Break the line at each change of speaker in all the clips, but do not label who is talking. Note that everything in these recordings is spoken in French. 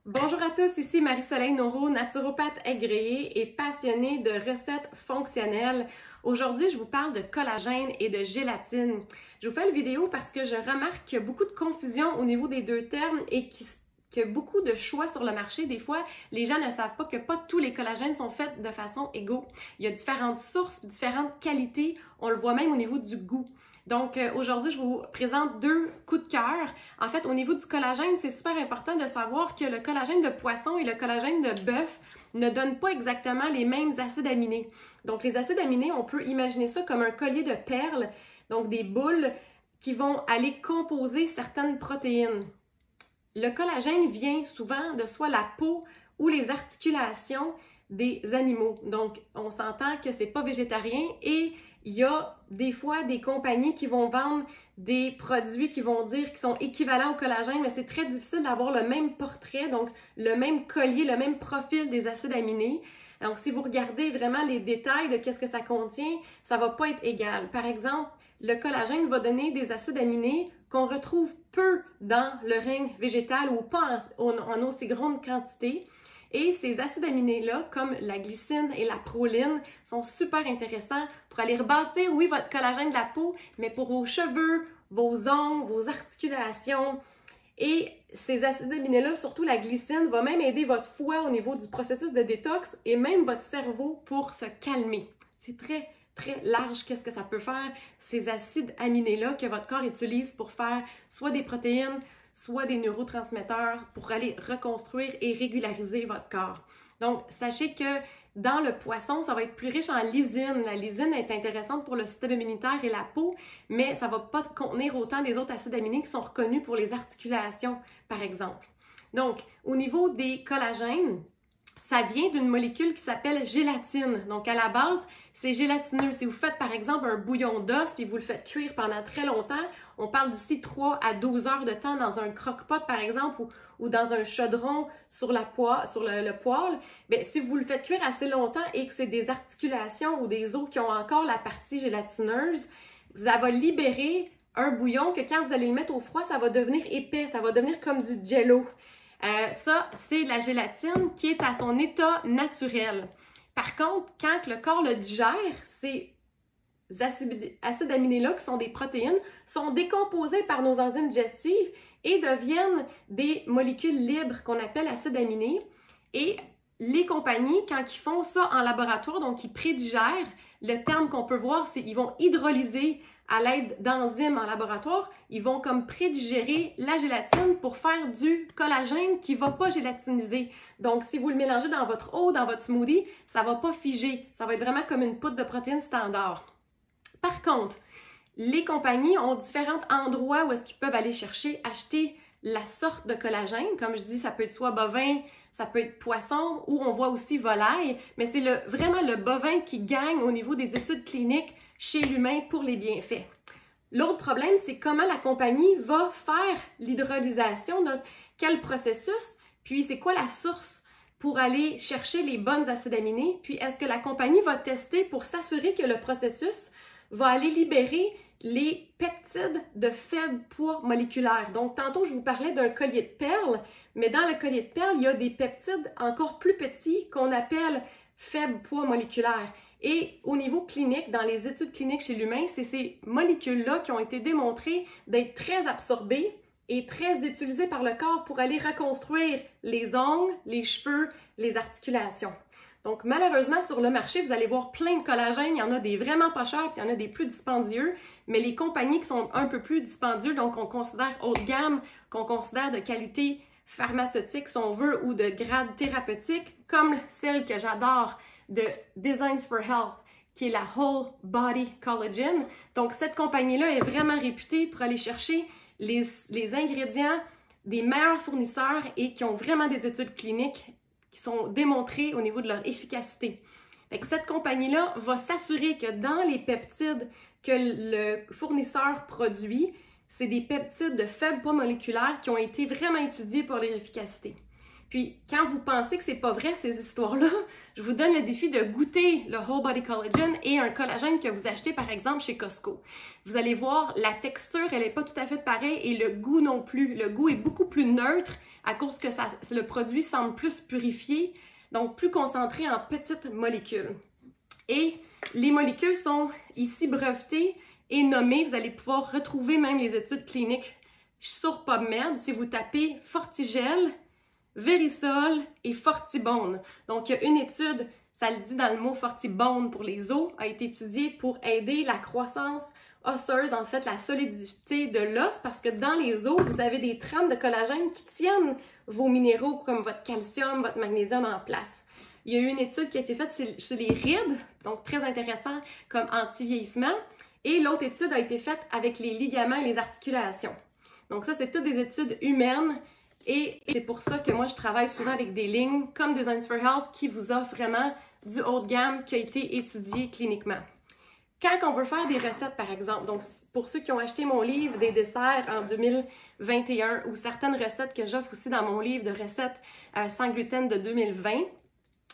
Bonjour à tous, ici Marie-Soleil Noreau, naturopathe agréée et passionnée de recettes fonctionnelles. Aujourd'hui, je vous parle de collagène et de gélatine. Je vous fais la vidéo parce que je remarque qu'il y a beaucoup de confusion au niveau des deux termes et qu'il y a beaucoup de choix sur le marché. Des fois, les gens ne savent pas que pas tous les collagènes sont faits de façon égaux. Il y a différentes sources, différentes qualités. On le voit même au niveau du goût. Donc, aujourd'hui, je vous présente deux coups de cœur. En fait, au niveau du collagène, c'est super important de savoir que le collagène de poisson et le collagène de bœuf ne donnent pas exactement les mêmes acides aminés. Donc, les acides aminés, on peut imaginer ça comme un collier de perles, donc des boules qui vont aller composer certaines protéines. Le collagène vient souvent de soit la peau ou les articulations des animaux. Donc, on s'entend que c'est pas végétarien et il y a des fois des compagnies qui vont vendre des produits qui vont dire qu'ils sont équivalents au collagène, mais c'est très difficile d'avoir le même portrait, donc le même collier, le même profil des acides aminés. Donc, si vous regardez vraiment les détails de qu'est-ce que ça contient, ça va pas être égal. Par exemple, le collagène va donner des acides aminés qu'on retrouve peu dans le règne végétal ou pas en aussi grande quantité. Et ces acides aminés-là, comme la glycine et la proline, sont super intéressants pour aller rebâtir, oui, votre collagène de la peau, mais pour vos cheveux, vos ongles, vos articulations. Et ces acides aminés-là, surtout la glycine, va même aider votre foie au niveau du processus de détox et même votre cerveau pour se calmer. C'est très large qu'est-ce que ça peut faire, ces acides aminés-là que votre corps utilise pour faire soit des protéines, soit des neurotransmetteurs pour aller reconstruire et régulariser votre corps. Donc, sachez que dans le poisson, ça va être plus riche en lysine. La lysine est intéressante pour le système immunitaire et la peau, mais ça ne va pas contenir autant des autres acides aminés qui sont reconnus pour les articulations, par exemple. Donc, au niveau des collagènes, ça vient d'une molécule qui s'appelle gélatine. Donc, à la base, c'est gélatineux. Si vous faites, par exemple, un bouillon d'os puis vous le faites cuire pendant très longtemps, on parle d'ici 3 à 12 heures de temps dans un croque-pot, par exemple, ou dans un chaudron sur le poêle. Bien, si vous le faites cuire assez longtemps et que c'est des articulations ou des os qui ont encore la partie gélatineuse, ça va libérer un bouillon que quand vous allez le mettre au froid, ça va devenir épais, ça va devenir comme du jello. Ça, c'est la gélatine qui est à son état naturel. Par contre, quand le corps le digère, ces acides aminés-là, qui sont des protéines, sont décomposés par nos enzymes digestives et deviennent des molécules libres qu'on appelle acides aminés. Et les compagnies, quand ils font ça en laboratoire, donc ils prédigèrent, le terme qu'on peut voir, c'est qu'ils vont hydrolyser à l'aide d'enzymes en laboratoire, ils vont comme prédigérer la gélatine pour faire du collagène qui ne va pas gélatiniser. Donc, si vous le mélangez dans votre eau, dans votre smoothie, ça ne va pas figer. Ça va être vraiment comme une poudre de protéines standard. Par contre, les compagnies ont différents endroits où est-ce qu'ils peuvent aller chercher, acheter la sorte de collagène. Comme je dis, ça peut être soit bovin, ça peut être poisson, ou on voit aussi volaille, mais c'est vraiment le bovin qui gagne au niveau des études cliniques chez l'humain pour les bienfaits. L'autre problème, c'est comment la compagnie va faire l'hydrolysation, donc quel processus, puis c'est quoi la source pour aller chercher les bonnes acides aminés, puis est-ce que la compagnie va tester pour s'assurer que le processus va aller libérer les peptides de faible poids moléculaire. Donc, tantôt, je vous parlais d'un collier de perles, mais dans le collier de perles, il y a des peptides encore plus petits qu'on appelle faible poids moléculaire. Et au niveau clinique, dans les études cliniques chez l'humain, c'est ces molécules-là qui ont été démontrées d'être très absorbées et très utilisées par le corps pour aller reconstruire les ongles, les cheveux, les articulations. Donc, malheureusement, sur le marché, vous allez voir plein de collagènes. Il y en a des vraiment pas chers, puis il y en a des plus dispendieux. Mais les compagnies qui sont un peu plus dispendieuses, donc qu'on considère haut de gamme, qu'on considère de qualité pharmaceutique, si on veut, ou de grade thérapeutique, comme celle que j'adore de Designs for Health, qui est la Whole Body Collagen. Donc, cette compagnie-là est vraiment réputée pour aller chercher les ingrédients des meilleurs fournisseurs et qui ont vraiment des études cliniques qui sont démontrées au niveau de leur efficacité. Fait que cette compagnie-là va s'assurer que dans les peptides que le fournisseur produit, c'est des peptides de faible poids moléculaire qui ont été vraiment étudiés pour leur efficacité. Puis, quand vous pensez que c'est pas vrai, ces histoires-là, je vous donne le défi de goûter le Whole Body Collagen et un collagène que vous achetez, par exemple, chez Costco. Vous allez voir, la texture, elle n'est pas tout à fait pareille et le goût non plus. Le goût est beaucoup plus neutre à cause que le produit semble plus purifié, donc plus concentré en petites molécules. Et les molécules sont ici brevetées et nommées. Vous allez pouvoir retrouver même les études cliniques sur PubMed si vous tapez Fortigel, Verisol et Fortibone. Donc, il y a une étude, ça le dit dans le mot Fortibone pour les os, a été étudiée pour aider la croissance osseuse, en fait, la solidité de l'os, parce que dans les os, vous avez des trames de collagène qui tiennent vos minéraux comme votre calcium, votre magnésium en place. Il y a eu une étude qui a été faite chez les rides, donc très intéressant comme anti-vieillissement, et l'autre étude a été faite avec les ligaments et les articulations. Donc ça, c'est toutes des études humaines. Et c'est pour ça que moi, je travaille souvent avec des lignes comme Designs for Health qui vous offrent vraiment du haut de gamme qui a été étudié cliniquement. Quand on veut faire des recettes, par exemple, donc pour ceux qui ont acheté mon livre des desserts en 2021 ou certaines recettes que j'offre aussi dans mon livre de recettes sans gluten de 2020,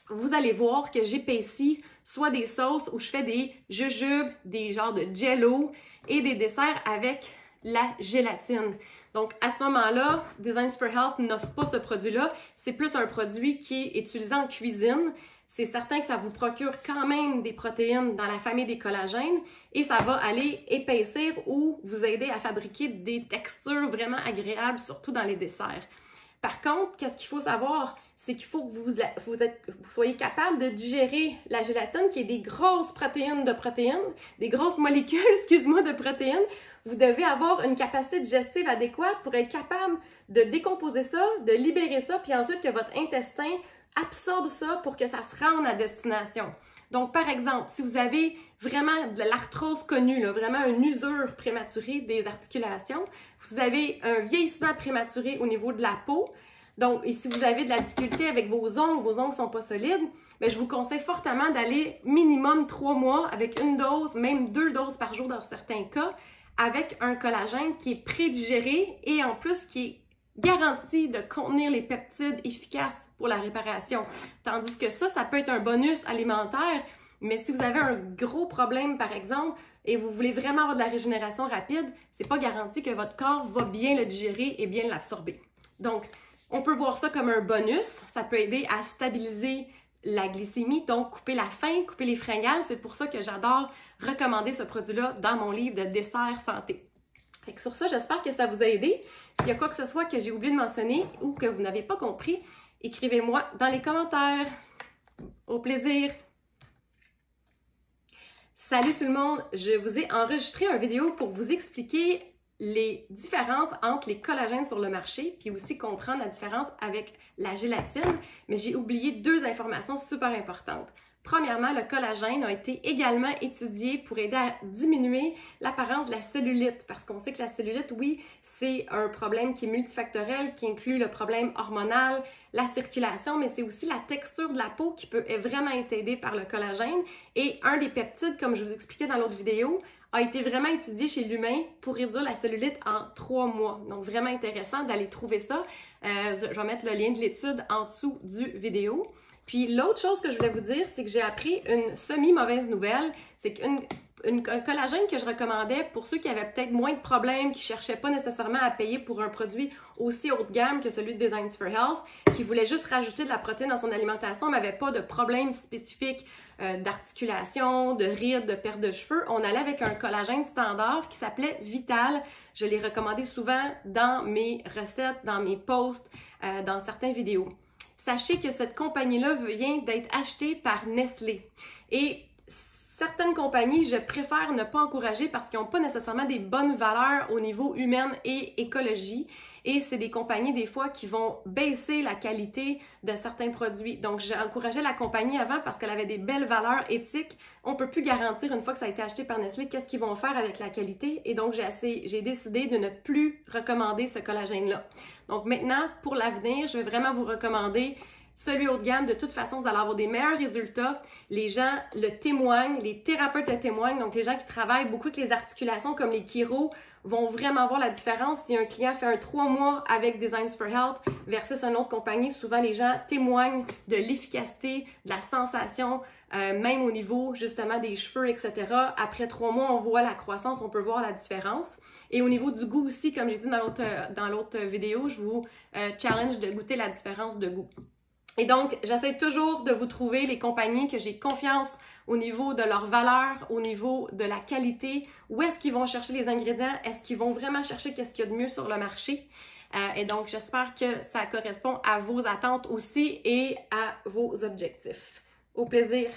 vous allez voir que j'épaissis soit des sauces où je fais des jujubes, des genres de jello et des desserts avec la gélatine. Donc, à ce moment-là, Designs for Health n'offre pas ce produit-là. C'est plus un produit qui est utilisé en cuisine. C'est certain que ça vous procure quand même des protéines dans la famille des collagènes et ça va aller épaissir ou vous aider à fabriquer des textures vraiment agréables, surtout dans les desserts. Par contre, qu'est-ce qu'il faut savoir? C'est qu'il faut que vous soyez capable de digérer la gélatine, qui est des grosses protéines, des grosses molécules, excuse-moi, de protéines. Vous devez avoir une capacité digestive adéquate pour être capable de décomposer ça, de libérer ça, puis ensuite que votre intestin absorbe ça pour que ça se rende à destination. Donc, par exemple, si vous avez vraiment de l'arthrose connue, là, vraiment une usure prématurée des articulations, vous avez un vieillissement prématuré au niveau de la peau, donc, et si vous avez de la difficulté avec vos ongles ne sont pas solides, bien, je vous conseille fortement d'aller minimum 3 mois avec une dose, même 2 doses par jour dans certains cas, avec un collagène qui est prédigéré et en plus qui est garanti de contenir les peptides efficaces pour la réparation. Tandis que ça peut être un bonus alimentaire, mais si vous avez un gros problème, par exemple, et vous voulez vraiment avoir de la régénération rapide, c'est pas garanti que votre corps va bien le digérer et bien l'absorber. Donc, on peut voir ça comme un bonus. Ça peut aider à stabiliser la glycémie, donc couper la faim, couper les fringales. C'est pour ça que j'adore recommander ce produit-là dans mon livre de dessert santé. Fait que sur ça, j'espère que ça vous a aidé. S'il y a quoi que ce soit que j'ai oublié de mentionner ou que vous n'avez pas compris, écrivez-moi dans les commentaires. Au plaisir! Salut tout le monde! Je vous ai enregistré une vidéo pour vous expliquer les différences entre les collagènes sur le marché, puis aussi comprendre la différence avec la gélatine, mais j'ai oublié 2 informations super importantes. Premièrement, le collagène a été également étudié pour aider à diminuer l'apparence de la cellulite, parce qu'on sait que la cellulite, oui, c'est un problème qui est multifactoriel, qui inclut le problème hormonal, la circulation, mais c'est aussi la texture de la peau qui peut vraiment être aidée par le collagène. Et un des peptides, comme je vous expliquais dans l'autre vidéo, a été vraiment étudié chez l'humain pour réduire la cellulite en 3 mois. Donc, vraiment intéressant d'aller trouver ça. Je vais mettre le lien de l'étude en dessous du vidéo. Puis, l'autre chose que je voulais vous dire, c'est que j'ai appris une semi-mauvaise nouvelle. C'est qu'un collagène que je recommandais pour ceux qui avaient peut-être moins de problèmes, qui ne cherchaient pas nécessairement à payer pour un produit aussi haut de gamme que celui de Designs for Health, qui voulait juste rajouter de la protéine dans son alimentation, mais n'avait pas de problème spécifique d'articulation, de rides, de perte de cheveux. On allait avec un collagène standard qui s'appelait Vital. Je l'ai recommandé souvent dans mes recettes, dans mes posts, dans certaines vidéos. Sachez que cette compagnie-là vient d'être achetée par Nestlé. Et certaines compagnies, je préfère ne pas encourager parce qu'ils n'ont pas nécessairement des bonnes valeurs au niveau humain et écologie. Et c'est des compagnies, des fois, qui vont baisser la qualité de certains produits. Donc, j'ai encouragé la compagnie avant parce qu'elle avait des belles valeurs éthiques. On ne peut plus garantir, une fois que ça a été acheté par Nestlé, qu'est-ce qu'ils vont faire avec la qualité. Et donc, j'ai décidé de ne plus recommander ce collagène-là. Donc, maintenant, pour l'avenir, je vais vraiment vous recommander celui haut de gamme. De toute façon, vous allez avoir des meilleurs résultats. Les gens le témoignent, les thérapeutes le témoignent. Donc, les gens qui travaillent beaucoup avec les articulations, comme les chiro, vont vraiment voir la différence. Si un client fait un 3 mois avec Designs for Health versus une autre compagnie, souvent les gens témoignent de l'efficacité, de la sensation, même au niveau justement des cheveux, etc. Après 3 mois, on voit la croissance, on peut voir la différence. Et au niveau du goût aussi, comme j'ai dit dans l'autre vidéo, je vous challenge de goûter la différence de goût. Et donc, j'essaie toujours de vous trouver les compagnies que j'ai confiance au niveau de leur valeur, au niveau de la qualité. Où est-ce qu'ils vont chercher les ingrédients? Est-ce qu'ils vont vraiment chercher qu'est-ce qu'il y a de mieux sur le marché? Et donc, j'espère que ça correspond à vos attentes aussi et à vos objectifs. Au plaisir!